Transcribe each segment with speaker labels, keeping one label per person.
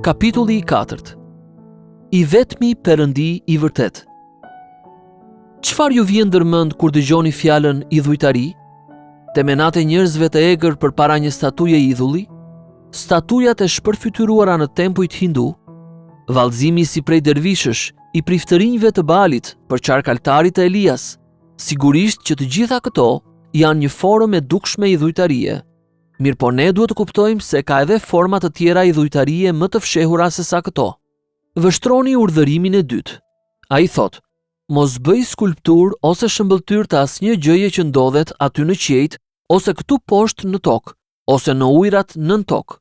Speaker 1: Kapitulli i 4. I vetmi Perëndi i vërtet. Çfarë ju vjen ndërmend kur dëgjoni fjalën idhujtari? Temenat e njerëzve të egër përpara një statuje idhulli, statujat e shpërfytyruara në tempujt hindu, vallëzimi si prej dervishësh i priftërinjve të Baalit për qarkaltarit e Elias. Sigurisht që të gjitha këto janë një formë e dukshme idhujtarie. Mirë po ne duhet të kuptojmë se ka edhe forma të tjera idhujtarie më të fshehura se sa këto. Vështroni urdhërimin e dytë. Ai thot: mos bëj skulptur ose shëmbëltyr të asnjë gjëje që ndodhet aty në qiejt, ose këtu poshtë në tokë, ose në ujërat nën tokë.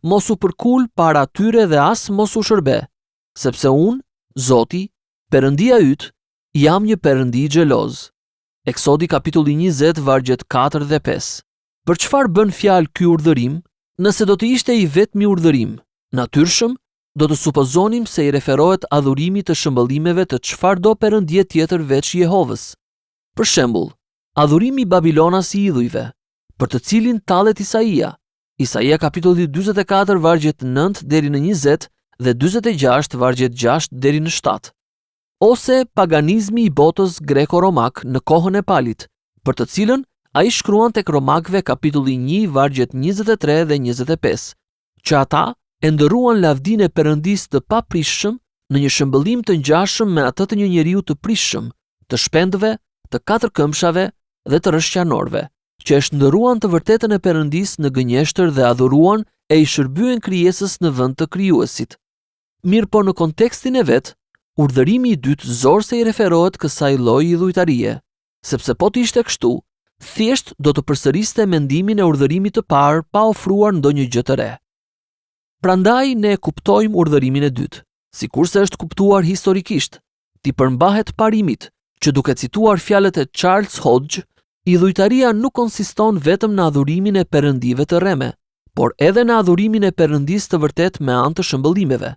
Speaker 1: Mos u përkul para tyre dhe as mos u shërbe, sepse unë, Zoti, Perëndia yt, jam një Perëndi xheloz. Eksodi kapitulli 20 vargjet 4 dhe 5. Për çfarë bën fjalë ky urdhërim? Nëse do të ishte i vetmi urdhërim natyrshëm, do të supozonim se i referohet adhurimit të shëmbëllimeve të çfarëdo perëndie tjetër veç Jehovës. Për shembull, adhurimi babilonas i idhujve, për të cilin tallet Isaia kapitulli 44 vargjet 9 deri në 20 dhe 46 vargjet 6 deri në 7. Ose paganizmi i botës greko-romak në kohën e Palit, për të cilën ai shkruan tek Romakëve kapitulli 1 vargjet 23 dhe 25, që ata e ndëruan lavdinë e Perëndisë të paprishshëm në një shëmbëllim të ngjashëm me atë të një njeriu të prishshëm, të shpendëve, të katër këmbshave dhe të rreshqanorëve, që e shndëruan të vërtetën e Perëndisë në gënjeshtër dhe adhuruan e i shërbyen krijesës në vend të krijuesit. Mirë po në kontekstin e vet, urdhërimi i dytë zorse i referohet kësaj lloji idhujtarie, sepse po të ishte kështu, thjesht do të përsëriste mendimin e urdhërimit të parë pa ofruar ndonjë gjë të re. Prandaj ne kuptojmë urdhërimin e dytë, sikurse është kuptuar historikisht, ti përmbahet parimit, që duke cituar fjalët e Charles Hodge, idhujtaria nuk konsiston vetëm në adhurimin e perëndive të rreme, por edhe në adhurimin e Perëndisë të vërtet me anë të shëmbëllimeve.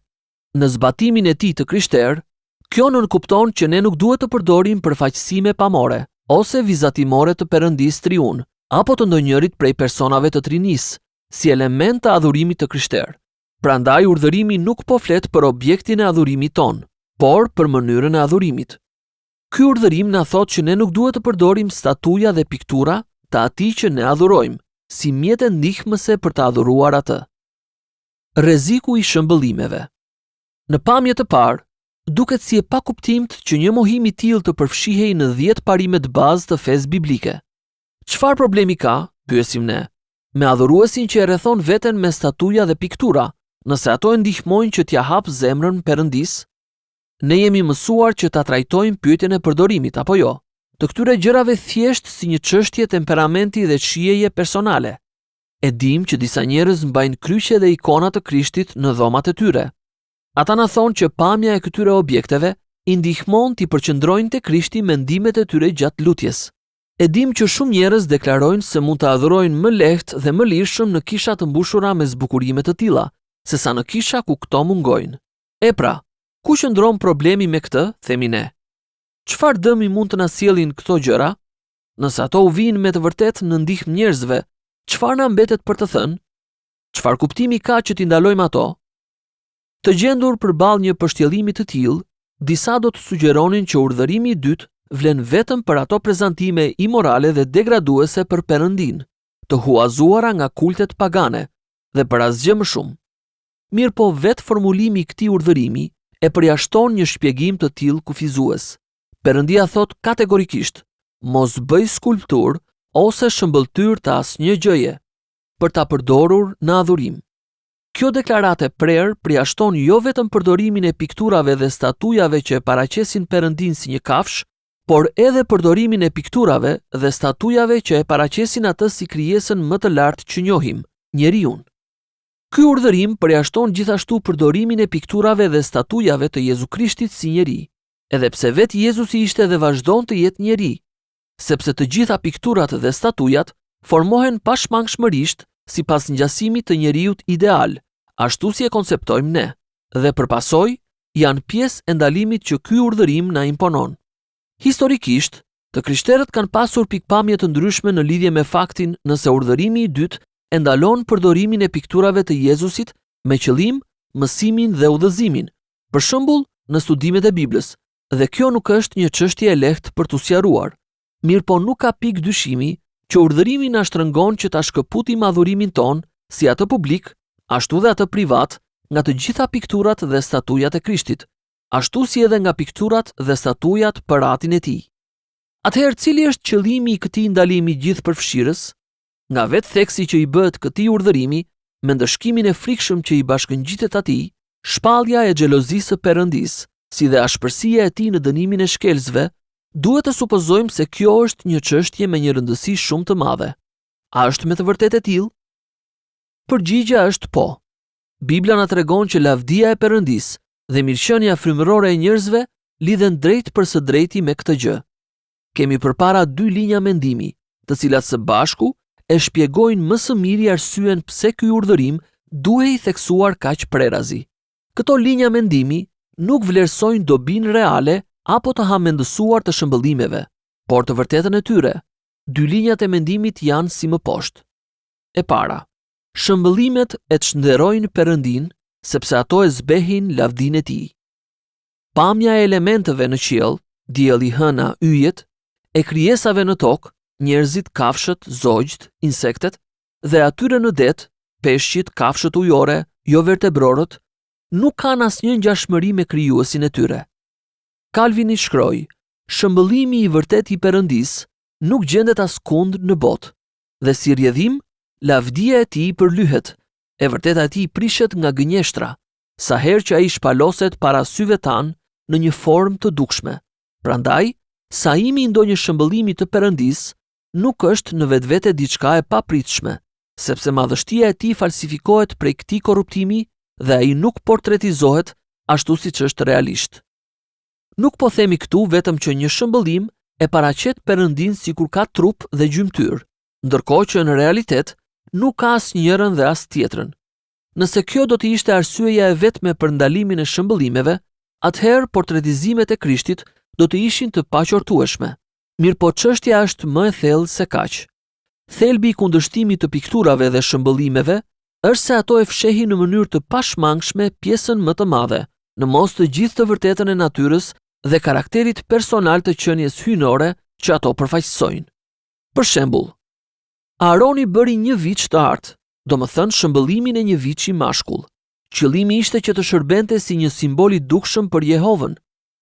Speaker 1: Në zbatimin e tij të krishterë, kjo nënkupton që ne nuk duhet të përdorim përfaqësime pamore ose vizatimore të Perëndisë Triun, apo të ndonjërit prej personave të Trinisë, si element të adhurimit të krishterë. Prandaj urdhërimi nuk po flet për objektin e adhurimit ton, por për mënyrën e adhurimit. Ky urdhërim na thotë që ne nuk duhet të përdorim statuja dhe piktura të atij që ne adhurojmë, si mjete ndihmëse për të adhuruar atë. Rreziku i shëmbëllimeve. Në pamje të parë, duket si e pakuptimt që një mohim i tillë të përfshihej në 10 parimet bazë të fesë biblike. Çfarë problemi ka, pyesim ne, me adhuruesin që e rrethon veten me statuja dhe piktura, nëse ato e ndihmojnë që t'ja hap zemrën Perëndisë? Ne jemi mësuar që ta trajtojmë pyetjen e përdorimit apo jo, të këtyre gjërave thjesht si një çështje temperamenti dhe shijeje personale. E dim që disa njerëz mbajnë kryqe dhe ikona të Krishtit në dhomat e tyre. Ata na thonë që pamja e këtyre objekteve i ndihmon t'i përqendrojnë te Krishti mendimet e tyre gjatë lutjes. E dim që shumë njerëz deklarojnë se mund të adhurojnë më lehtë dhe më lirshëm në kisha të mbushura me zbukurime të tilla, sesa në kisha ku këto mungojnë. E pra, ku qëndron problemi me këtë, themi ne? Çfarë dëmi mund të na sjellin këto gjëra? Nëse ato u vijnë me të vërtetë në ndihmë njerëzve, çfarë na mbetet për të thënë? Çfarë kuptimi ka që t'i ndalojmë ato? Të gjendur përballë një përshtjellimi të tillë, disa do të sugjeronin që urdhërimi i dytë vlen vetëm për ato prezantime imorale dhe degraduese për Perëndinë, të huazuara nga kultet pagane, dhe për asgjë më shumë. Mirë po vetë formulimi i këtij urdhërimi e përjashton një shpjegim të tillë kufizues. Perëndia thot kategorikisht: mos bëj skulptur ose shëmbëltyr të asnjë gjëje, për ta përdorur në adhurim. Kjo deklarate prerë përjashton jo vetëm përdorimin e pikturave dhe statujave që e paraqesin Perëndin si një kafsh, por edhe përdorimin e pikturave dhe statujave që e paraqesin atë si krijesën më të lartë që njohim, njeriun. Ky urdhërim përjashton gjithashtu përdorimin e pikturave dhe statujave të Jezu Krishtit si njeri, edhe pse vetë Jezusi ishte dhe vazhdon të jetë njeri, sepse të gjitha pikturat dhe statujat formohen pashmangshmërisht sipas ngjasimit të njeriut ideal, ashtu si e konceptojmë ne, dhe përpasoj janë pjesë e ndalimit që ky urdhërim na imponon. Historikisht, të krishterët kanë pasur pikpamje të ndryshme në lidhje me faktin nëse urdhërimi i dytë e ndalon përdorimin e pikturave të Jezusit me qëllim mësimin dhe udhëzimin, për shembull në studimet e Biblës, dhe kjo nuk është një çështje e lehtë për t'u sqaruar. Mirë po nuk ka pikë dyshimi që urdhërimi na shtrëngon që ta shkëputim adhurimin ton, si atë publik, ashtu dhe atë privat, nga të gjitha pikturat dhe statujat e Krishtit, ashtu si edhe nga pikturat dhe statujat për atin e tij. Atëherë cili është qëllimi i këtij ndalimi gjithëpërfshirës? Nga vetë theksi që i bëhet këtij urdhërimi, me ndëshkimin e frikshëm që i bashkëngjitet atij, shpallja e xhelozisë së Perëndisë, si dhe ashpërsia e tij në dënimin e shkelësve, duhet të supozojmë se kjo është një çështje me një rëndësi shumë të madhe. A është me të vërtetë e tillë? Përgjigjja është po. Bibla na tregon që lavdia e Perëndisë dhe mirëqenia frymërore e njerëzve lidhen drejt për së drejti me këtë gjë. Kemi përpara dy linja mendimi, të cilat së bashku e shpjegojnë më së miri arsyen pse ky urdhërim duhej i theksuar kaq prerazi. Këto linja mendimi nuk vlerësojnë dobinë reale apo të hamendësuar të shëmbëllimeve, por të vërtetën e tyre. Dy linjat e mendimit janë si më poshtë. E para, shëmbëllimet e çnderojnë Perëndin sepse ato e zbehin lavdinë e tij. Pamja e elementeve në qiell, dielli, hëna, yjet, e krijesave në tokë, njerëzit, kafshët, zogjt, insektet, dhe atyre në det, peshqit, kafshët ujore, jo vertebrorët, nuk kanë asnjë ngjashmëri me krijuesin e tyre. Calvini shkroi: shëmbëllimi i vërtet i Perëndisë nuk gjendet askund në botë, dhe si rrjedhim, lavdia e tij përlyhet, e vërteta e tij prishet nga gënjeshtra, sa herë që ai shpaloset para syve tan në një formë të dukshme. Prandaj, saimi i ndonjë shëmbëllimi të Perëndisë nuk është në vetvete diçka e papritshme, sepse madhështia e tij falsifikohet prej këtij korruptimi dhe ai nuk portretizohet ashtu siç është realisht. Nuk po themi këtu vetëm që një shëmbëllim e paraqet Perëndin sikur ka trup dhe gjymtyr, ndërkohë që në realitet nuk ka as njërën dhe as tjetrën. Nëse kjo do të ishte arsyeja e vetme për ndalimin e shëmbëllimeve, atëherë portretizimet e Krishtit do të ishin të paqortueshme. Mirë po çështja është më e thellë se kaq. Thelbi i kundërshtimit të pikturave dhe shëmbëllimeve është se ato e fshehin në mënyrë të pashmangshme pjesën më të madhe, në mos të gjithë të vërtetën e natyrës dhe karakterit personal të qenies hyjnore që ato përfaqësojnë. Për shembull, Aroni bëri një viç të artë, domethënë shëmbëllimin e një viçi mashkull. Qëllimi ishte që të shërbente si një simbol i dukshëm për Jehovën,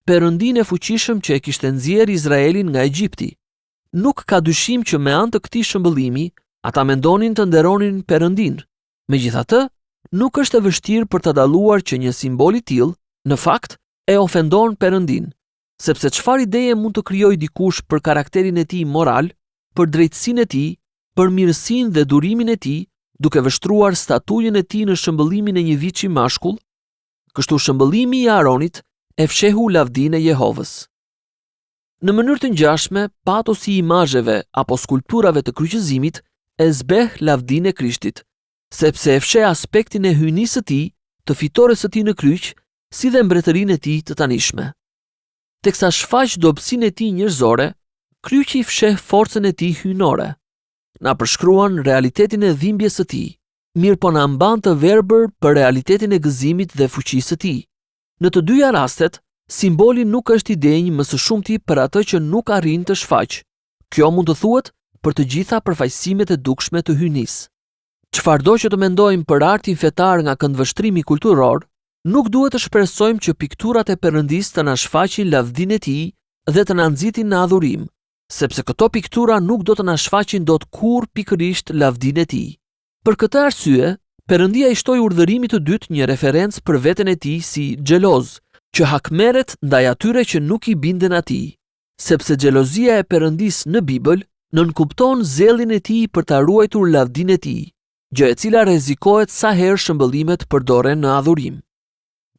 Speaker 1: Perëndin e fuqishëm që e kishte nxjerrë Izraelin nga Egjipti. Nuk ka dyshim që me anë të këtij shëmbëllimi, ata mendonin të nderonin Perëndin. Megjithatë, nuk është e vështirë për të dalluar që një simbol i tillë, në fakt, e ofendon Perëndin, sepse çfarë ideje mund të krijojë dikush për karakterin e tij moral, për drejtësinë e tij, për mirësinë dhe durimin e tij, duke vështruar statujën e tij në shëmbëllimin e një viçi mashkull? Kështu shëmbëllimi i Aronit e fshehu lavdinë e Jehovës. Në mënyrë të ngjashme, patosi i imazheve apo skulpturave të kryqëzimit e zbeh lavdinë e Krishtit, sepse e fsheh aspektin e hyjnisë së tij, të fitores së tij në kryq, si dhe mbretërinë e tij të tanishme. Teksa shfaq dobësinë e tij njerëzore, kryqi fsheh forcën e tij hyjnore. Na përshkruan realitetin e dhimbjes së tij, mirë po na mban të verbër për realitetin e gëzimit dhe fuqisë së tij. Në të dyja rastet, simboli nuk është i denjë më së shumti për atë që nuk arrin të shfaq. Kjo mund të thuhet për të gjitha përfaqësimet e dukshme të hyjnisë. Çfarëdo që të mendojmë për artin fetar nga këndvështrimi kulturor, nuk duhet të shpresojmë që pikturat e Perëndisë të na shfaqin lavdinë e tij dhe të na nxitin në adhurim, sepse këto piktura nuk do të na shfaqin dot kurrë pikërisht lavdinë e tij. Për këtë arsye, Perëndia i shtoi urdhërimit të dytë një referencë për veten e tij si xheloz, që hakmerret ndaj atyre që nuk i binden atij, sepse xhelozia e Perëndisë në Bibël nënkupton zelljen e tij për ta ruajtur lavdinë e tij, gjë e cila rrezikohet sa herë shëmbëllimet përdoren në adhurim.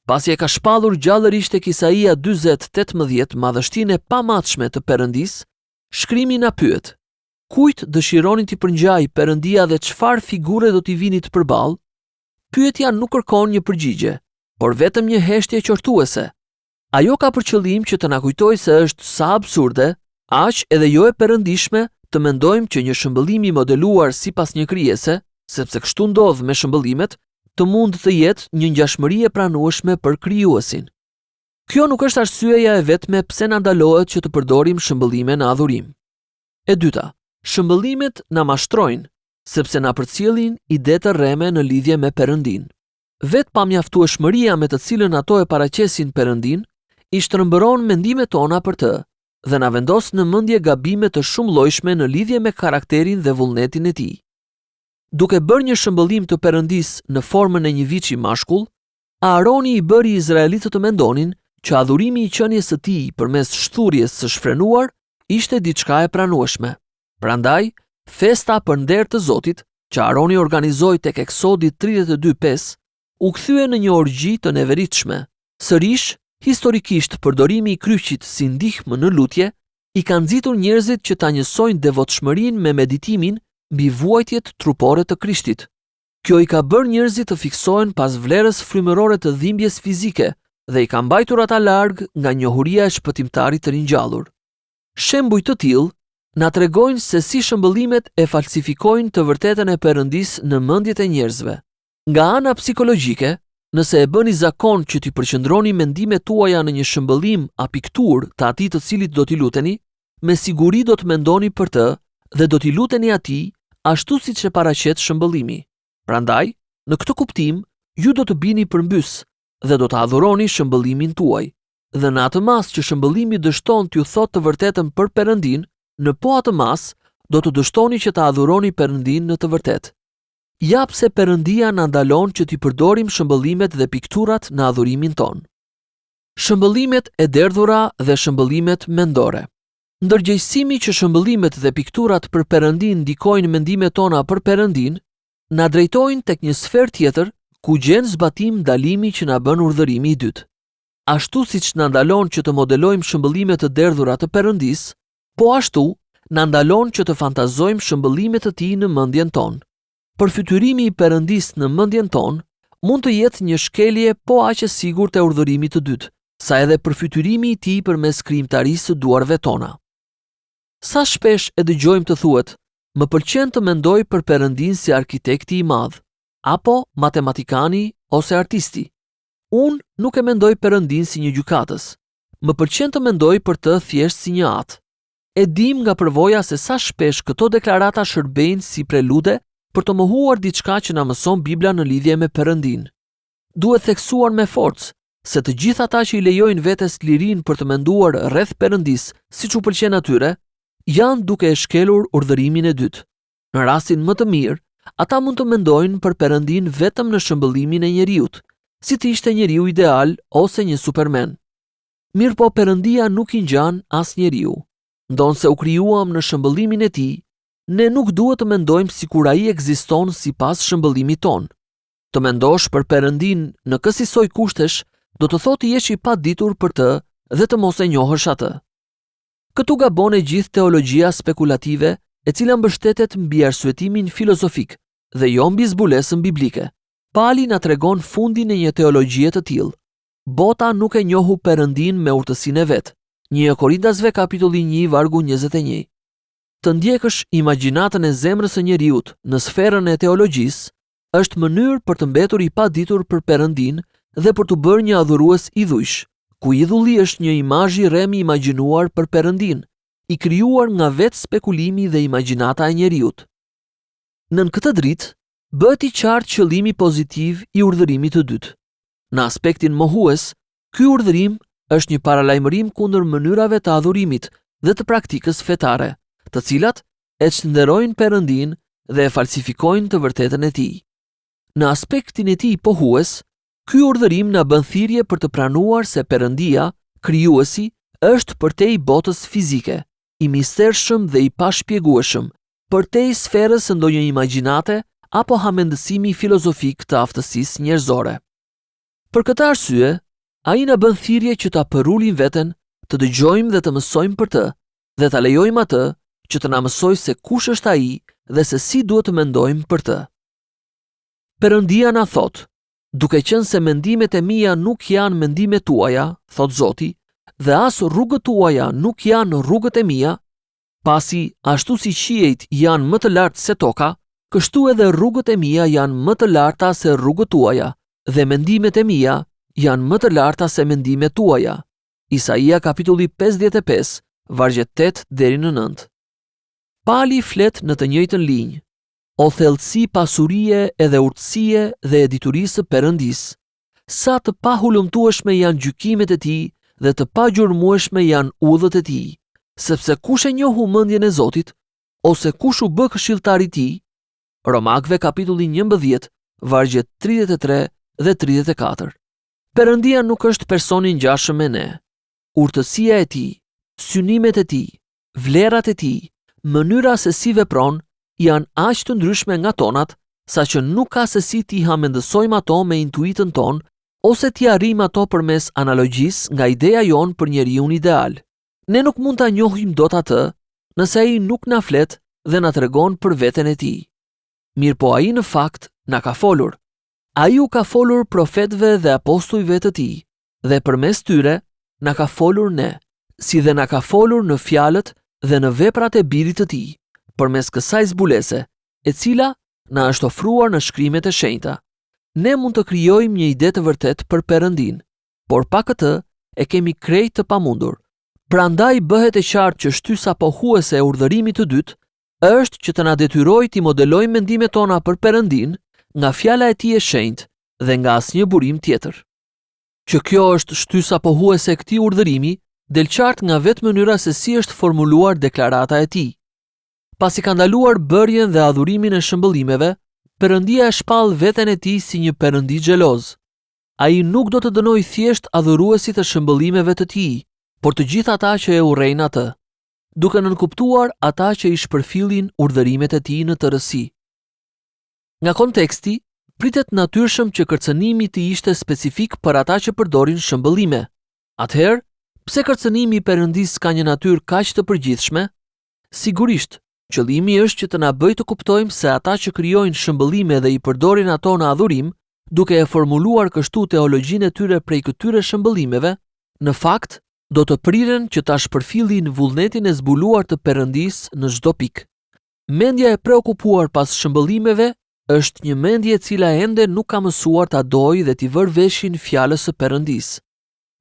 Speaker 1: Pasi e ka shpallur gjallërisht tek Isaia 40:18 madhështinë e pamatshme të Perëndisë, shkrimi na pyet: kujt dëshironin t'i përngjaj Perëndia dhe çfarë figure do t'i vinit përballë? Pyetja nuk kërkon një përgjigje, por vetëm një heshtje qortuese. Ajo ka për qëllim që të na kujtojë se është sa absurde, aq edhe jo e perëndishme të mendojmë që një shëmbëllim i modeluar sipas një krijese, sepse kështu ndodh me shëmbëllimet, të mund të jetë një ngjashmëri e pranueshme për krijuesin. Kjo nuk është arsyeja e vetme pse na ndalohet që të përdorim shëmbëllime në adhurim. E dyta, shëmbëllimet na mashtrojnë, sepse na përcjellin ide të rreme në lidhje me Perëndin. Vetë pamjaftueshmëria me të cilën ato e paraqesin Perëndin, i shtrëmbëron mendimet tona për të dhe na vendos në mendje gabime të shumëllojshme në lidhje me karakterin dhe vullnetin e tij. Duke bërë një shëmbëllim të Perëndis në formën e një viçi mashkull, Aaroni i bëri izraelitët të mendonin që adhurimi i qenies së tij përmes shthurjes së shfrenuar ishte diçka e pranueshme. Prandaj, festa për nder të Zotit, që Aaroni organizoi tek Eksodi 32:5, u kthye në një orgji të neveritshme. Sërish, historikisht përdorimi i kryqit si ndihmë në lutje i ka nxitur njerëzit që ta njësojnë devotshmërinë me meditimin mbi vuajtjet trupore të Krishtit. Kjo i ka bërë njerëzit të fiksohen pas vlerës frymërore të dhimbjes fizike dhe i ka mbajtur ata larg nga njohuria e shpëtimtarit të ringjallur. Shembuj të tillë na tregojnë se si shëmbëllimet e falsifikojnë të vërtetën e Perëndis në mendjet e njerëzve. Nga ana psikologjike, nëse e bëni zakon që t'i përqendroni mendimet tuaja në një shëmbëllim a pikturë të atij të cilit do t'i luteni, me siguri do të mendoni për të dhe do t'i luteni atij ashtu siç e paraqet shëmbëllimi. Prandaj, në këtë kuptim, ju do të bini përmbys dhe do të adhuroni shëmbëllimin tuaj. Dhe në atë mas që shëmbëllimi dështon t'ju thotë të vërtetën për Perëndin, në po atë mas do të dështoni që ta adhuroni Perëndin në të vërtetë. Ja pse Perëndia na ndalon që t'i përdorim shëmbëllimet dhe pikturat në adhurimin ton. Shëmbëllimet e derdhura dhe shëmbëllimet mendore. Ndërgjegjësimi që shëmbëllimet dhe pikturat për Perëndin ndikojnë mendimet tona për Perëndin, na drejtojnë tek një sferë tjetër ku gjen zbatim ndalimi që na bën urdhërimi i dytë. Ashtu siç na ndalon që të modelojmë shëmbëllime të derdhura të Perëndis, po ashtu na ndalon që të fantazojmë shëmbëllimet të tij në mendjen tonë. Përfytyrimi i Perëndis në mendjen tonë mund të jetë një shkelje po aq e sigurt e urdhërimit të dytë, sa edhe përfytyrimi i tij përmes krijimtarisë së duarve tona. Sa shpesh e dëgjojmë të thuhet, më pëlqen të mendoj për Perëndin si arkitekti i madh, apo matematikani ose artisti. Unë nuk e mendoj Perëndin si një gjykatës. Më pëlqen të mendoj për të thjesht si një atë. E dim nga përvoja se sa shpesh këto deklarata shërbejnë si prelude për të mohuar diçka që na mëson Bibla në lidhje me Perëndin. Duhet theksuar me forcë se të gjithë ata që i lejojnë vetes lirinë për të menduar rreth Perëndis siç u pëlqen atyre, janë duke e shkelur urdhërimin e dytë. Në rastin më të mirë, ata mund të mendojnë për Perëndin vetëm në shëmbëllimin e njeriut, si të ishte njeriu ideal ose një supermen. Mirë po Perëndia nuk i ngjan as njeriu. Ndonse u krijuam në shëmbëllimin e tij, ne nuk duhet të mendojmë sikur ai ekziston sipas shëmbëllimit ton. Të mendosh për Perëndin në kësaj kushtesh, do të thotë jesh i paditur për të dhe të mos e njohësh atë. Këtu gabon e gjithë teologjia spekulative, e cila mbështetet mbi arsyetimin filozofik dhe jo mbi zbulesën biblike. Pali na tregon fundin e një teologjie të tillë. Bota nuk e njohu Perëndin me urtësinë e vet. 1 Korintasve kapitulli 1 vargu 21. Të ndjekësh imagjinatën e zemrës së njeriut në sferën e teologjisë është mënyrë për të mbetur i paditur për Perëndin dhe për të bërë një adhurues idhujsh, ku idhulli është një imazh i rrem i imagjinuar për Perëndin, i krijuar nga vetë spekulimi dhe imagjinata e njeriut. Nën këtë dritë, bëhet i qartë qëllimi pozitiv i urdhërimit të dytë. Në aspektin mohues, ky urdhërim është një paralajmërim kundër mënyrave të adhurimit dhe të praktikës fetare, të cilat e çnderojnë Perëndin dhe e falsifikojnë të vërtetën e tij. Në aspektin e tij pohues, ky urdhërim na bën thirrje për të pranuar se Perëndia, krijuesi, është përtej botës fizike, i mistershëm dhe i pashpjegueshëm, përtej sferës së ndonjë imagjinate apo hamendësimi filozofik të aftësisë njerëzore. Për këtë arsye, ai na bën thirrje që ta përulim veten, të dëgjojmë dhe të mësojmë për të, dhe ta lejojmë atë që të na mësojë se kush është ai dhe se si duhet të mendojmë për të. Perëndia na thot: "Duke qenë se mendimet e mia nuk janë mendimet tuaja, thot Zoti, dhe as rrugët tuaja nuk janë rrugët e mia, pasi ashtu si qiejt janë më të lartë se toka, kështu edhe rrugët e mia janë më të larta se rrugët tuaja, dhe mendimet e mia janë më të larta se mendimet tuaja. Isaia kapitulli 55, vargjet 8 deri në 9. Pali flet në të njëjtën linjë. O thellësi pasurie edhe urtësie dhe e diturisë së Perëndisë. Sa të pahulumtueshme janë gjykimet e tij dhe të pagjurmueshme janë udhët e tij, sepse kush e njohu mendjen e Zotit, ose kush u bë këshilltar i tij? Romakëve kapitulli 11, vargjet 33 dhe 34. Perëndia nuk është personi ngjashëm me ne. Urtësia e tij, synimet e tij, vlerat e tij, mënyra se si vepron janë aq të ndryshme nga tonat, saqë nuk ka se si t'i hamendësojmë ato me intuitën tonë ose t'i arrijmë ato përmes analogjisë nga ideja jonë për njeriun ideal. Ne nuk mund ta njohim dot atë nëse ai nuk na flet dhe na tregon për veten e tij. Mirëpo ai në fakt na ka folur. Ai u ka folur profetëve dhe apostujve të tij, dhe përmes tyre na ka folur ne, si dhe na ka folur në fjalët dhe në veprat e birit të tij, përmes kësaj zbulese, e cila na është ofruar në shkrimet e shenjta. Ne mund të krijojmë një ide të vërtet për Perëndin, por pa këtë e kemi krejt të pamundur. Prandaj bëhet e qartë që shtysa pohuese e urdhërimit të dytë është që të na detyrojë t'i modelojmë mendimet tona për Perëndin nga fjala e tij e shenjtë dhe nga asnjë burim tjetër. Që kjo është shtysa pohuese e këtij urdhërimi del qartë nga vetë mënyra se si është formuluar deklarata e tij. Pasi ka ndaluar bërjen dhe adhurimin e shëmbëllimeve, Perëndia e shpall veten e tij si një perëndi xheloz. Ai nuk do të dënojë thjesht adhuruesit e shëmbëllimeve të tij, por të gjithë ata që e urrejnë atë, duke nënkuptuar ata që i shpërfillin urdhërimet e tij në tërësi. Nga konteksti, pritet natyrshëm që kërcënimi të ishte specifik për ata që përdorin shëmbëllime. Atëherë, pse kërcënimi i Perëndisë ka një natyrë kaq të përgjithshme? Sigurisht, qëllimi është që të na bëjë të kuptojmë se ata që krijojnë shëmbëllime dhe i përdorin ato në adhurim, duke e formuluar kështu teologjinë e tyre prej këtyre shëmbëllimeve, në fakt do të priren që ta shpërfillin vullnetin e zbuluar të Perëndisë në çdo pikë. Mendja e preokupuar pas shëmbëllimeve është një mendje e cila ende nuk ka mësuar ta dojë dhe t'i vërë veshin fjalës së Perëndisë.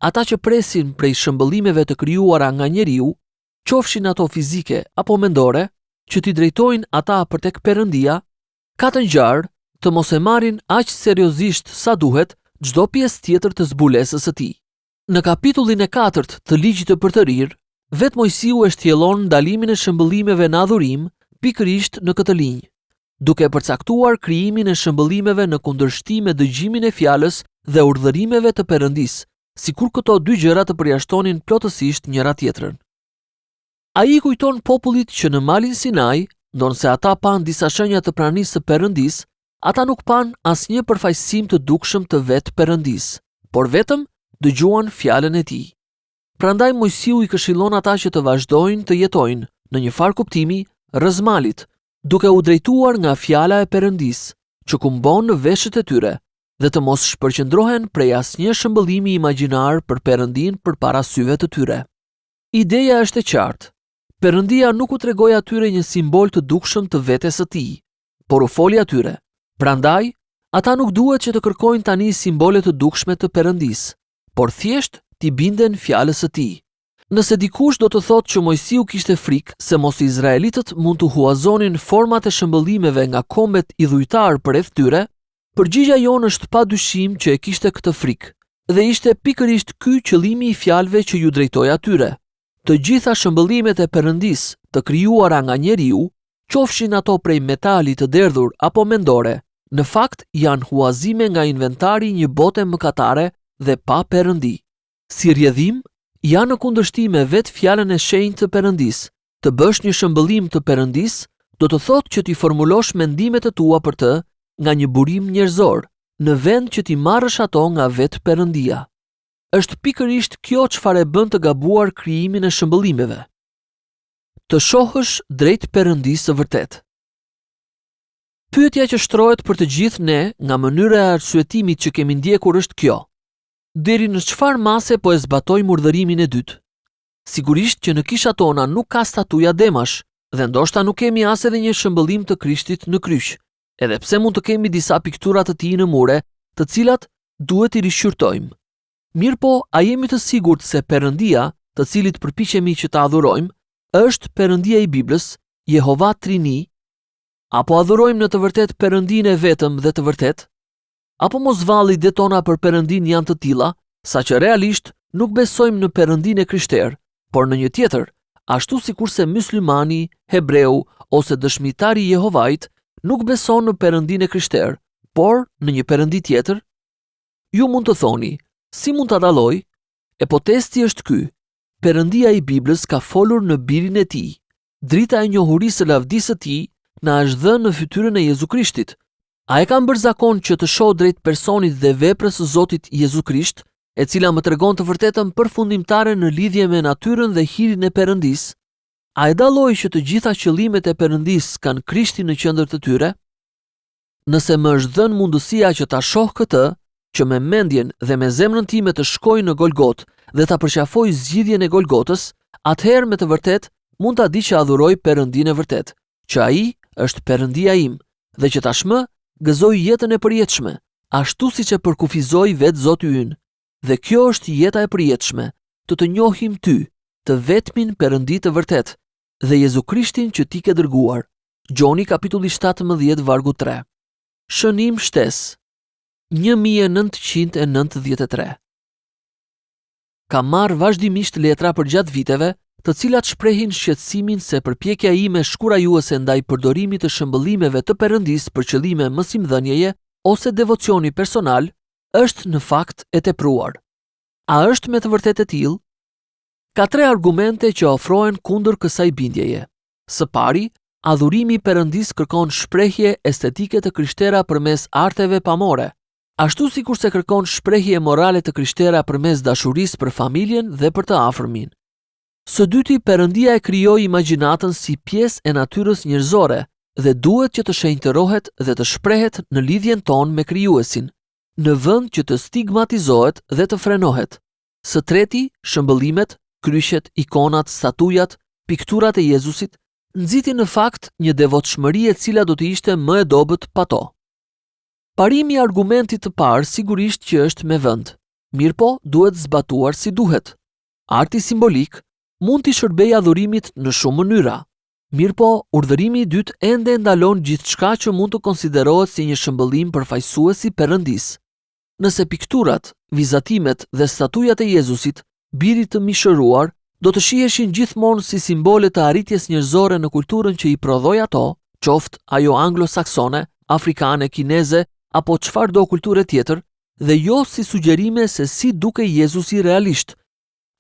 Speaker 1: Ata që presin prej shëmbëllimeve të krijuara nga njeriu, qofshin ato fizike apo mendore, që t'i drejtojnë ata për tek Perëndia, ka të ngjarë të mos e marrin aq seriozisht sa duhet çdo pjesë tjetër të zbulesës së tij. Në kapitullin e 4 të Ligjit të Përtërir, vetë Mojsiu e shtjellon ndalimin e shëmbëllimeve në adhurim pikërisht në këtë linjë, duke përcaktuar krijimin e shëmbëllimeve në kundërshtim me dëgjimin e fjalës dhe urdhërimeve të Perëndisë, sikur këto dy gjëra të përjashtonin plotësisht njëra tjetrën. Ai kujton popullit që në malin Sinai, ndonse ata pan disa shenja të pranisë së Perëndisë, ata nuk pan asnjë përfaqësim të dukshëm të vetë Perëndisë, por vetëm dëgjuan fjalën e tij. Prandaj Mojsiu i këshillon ata që të vazhdojnë të jetojnë në një farë kuptimi rreth malit, duke u drejtuar nga fjala e Perëndisë, që kumbon në veshët e tyre, dhe të mos shpërqendrohen prej asnjë shëmbëllimi imagjinar për Perëndin përpara syve të tyre. Ideja është e qartë. Perëndia nuk u tregoi atyre një simbol të dukshëm të vetes së tij, por u foli atyre. Prandaj, ata nuk duhet që të kërkojnë tani simbole të dukshme të Perëndisë, por thjesht t'i binden fjalës së tij. Nëse dikush do të thotë që Mojsiu kishte frikë se mos izraelitët mund të huazonin format e shëmbëllimeve nga kombet idhujtar përreth tyre, përgjigja jonë është padyshim që e kishte këtë frikë, dhe ishte pikërisht ky qëllimi i fjalëve që ju drejtoi atyre. Të gjitha shëmbëllimet e Perëndisë të krijuara nga njeriu, qofshin ato prej metalit të derdhur apo mendore, në fakt janë huazime nga inventari një bote mëkatare dhe pa Perëndi. Si rrjedhim, janë në kundërshtim me vetë fjalën e shenjtë të Perëndisë. Të bësh një shëmbëllim të Perëndisë, do të thotë që ti formulosh mendimet e tua për të nga një burim njerëzor, në vend që ti marrësh ato nga vetë Perëndia. Është pikërisht kjo çfarë e bën të gabuar krijimin e shëmbëllimeve. Të shohësh drejt Perëndisë së vërtet. Pyetja që shtrohet për të gjithë ne nga mënyra e arsyetimit që kemi ndjekur është kjo: deri në çfarë mase po e zbatojmë urdhërimin e dytë? Sigurisht që në kishat tona nuk ka statuja demash, dhe ndoshta nuk kemi as edhe një shëmbëllim të Krishtit në kryq, edhe pse mund të kemi disa piktura të tij në mure, të cilat duhet i rishqyrtojmë. Mirëpo, a jemi të sigurt se Perëndia, të cilit përpiqemi që ta adhurojmë, është Perëndia i Biblës, Jehova Trini? Apo adhurojmë në të vërtet Perëndinë e vetëm dhe të vërtet? Apo mos vallidet tona për Perëndinë janë të tilla, saqë realisht nuk besojmë në Perëndinë e krishterë, por në një tjetër, ashtu sikurse myslimani, hebreu ose dëshmitari i Jehovait nuk beson në Perëndinë e krishterë, por në një Perëndi tjetër? Ju mund të thoni, si mund ta dalloj? E po testi është ky. Perëndia i Biblës ka folur në birin e tij. Drita e njohurisë së lavdisë së tij na është dhënë në fytyrën e Jezu Krishtit. A e kam bërë zakon që të shoh drejt personit dhe veprës së Zotit Jezu Krisht, e cila më tregon të vërtetën përfundimtare në lidhje me natyrën dhe hirin e Perëndisë? A e dalloj që të gjitha qëllimet e Perëndisë kanë Krishtin në qendër të tyre? Nëse më është dhënë mundësia që ta shoh këtë, që me mendjen dhe me zemrën time të shkoj në Golgot dhe ta përqafoj zgjidhjen e Golgotës, atëherë me të vërtet mund ta di që adhuroj Perëndinë e vërtet, që ai është Perëndia im, dhe që tashmë gëzoj jetën e përjetshme, ashtu siç e përkufizoi vetë Zoti ynë. Dhe kjo është jeta e përjetshme, të njohim ty, të vetmin Perëndi të vërtet, dhe Jezu Krishtin që ti ke dërguar. Gjoni kapitulli 17 vargu 3. Shënim shtesë 1993. Kam marrë vazhdimisht letra për gjatë viteve, të cilat shprehin shqetësimin se përpjekja ime shkurajuese ndaj përdorimit të shëmbëllimeve të Perëndisë për qëllime mësimdhënieje ose devocioni personal është në fakt e tepruar. A është me të vërtetë e tillë? Ka 3 argumente që ofrohen kundër kësaj bindjeje. Së pari, adhurimi i Perëndisë kërkon shprehje estetike të krishtera përmes arteve pamore, ashtu sikurse kërkon shprehje morale të krishtera përmes dashurisë për familjen dhe për të afërmin. Së dyti, Perëndia e krijoi imagjinatën si pjesë e natyrës njerëzore dhe duhet që të shenjtërohet dhe të shprehet në lidhjen tonë me krijuesin, në vend që të stigmatizohet dhe të frenohet. Së treti, shëmbëllimet, kryqet, ikonat, statujat, pikturat e Jezusit nxitin në fakt një devotshmëri e cila do të ishte më e dobët pa to. Parimi i argumentit të parë sigurisht që është me vend, mirëpo duhet zbatuar si duhet. Arti simbolik mund t'i shërbejë adhurimit në shumë mënyra, mirëpo urdhërimi i dytë ende ndalon gjithçka që mund të konsiderohet si një shëmbëllim përfaqësues i Perëndisë. Nëse pikturat, vizatimet dhe statujat e Jezusit, birit të mishëruar, do të shiheshin gjithmonë si simbole të arritjes njerëzore në kulturën që i prodhoi ato, qoftë ajo anglosaksone, afrikane, kineze apo çfarëdo kulture tjetër, dhe jo si sugjerime se si duke Jezusi realisht,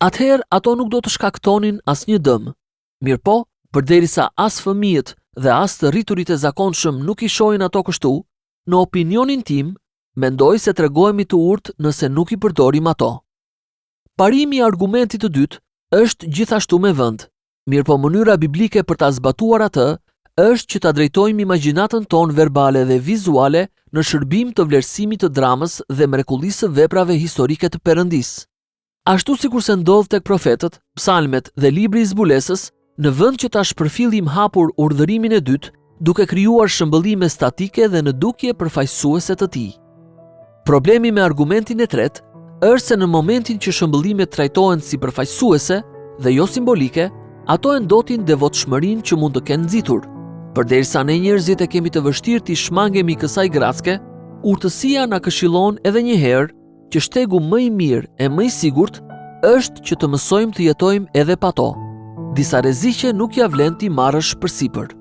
Speaker 1: atëherë ato nuk do të shkaktonin asnjë dëm. Mirëpo, përderisa as fëmijët dhe as të rriturit e zakonshëm nuk i shohin ato kështu, në opinionin tim, mendoj se tregojmë të urtë nëse nuk i përdorim ato. Parimi i argumentit të dytë është gjithashtu me vend, mirëpo mënyra biblike për ta zbatuar atë është që ta drejtojmë imagjinatën tonë verbale dhe vizuale në shërbim të vlerësimit të dramës dhe mrekullisë së veprave historike të Perëndisë. Ashtu sikurse ndodh tek profetët, psalmet dhe libri i zbulesës, në vend që ta shpërfillim hapur urdhërimin e dytë, duke krijuar shëmbëllime statike dhe në dukje përfaqësuese të tij. Problemi me argumentin e tretë është se në momentin që shëmbëllimet trajtohen si përfaqësuese dhe jo simbolike, ato e ndotin devotshmërinë që mund të kenë nxitur. Përderisa ne njerëzit e kemi të vështirë të shmangemi kësaj gracke, urtësia na këshillon edhe një herë që shtegu më i mirë e më i sigurt është që të mësojmë të jetojmë edhe pa to. Disa rreziqe nuk ja vlen ti marrësh përsipër.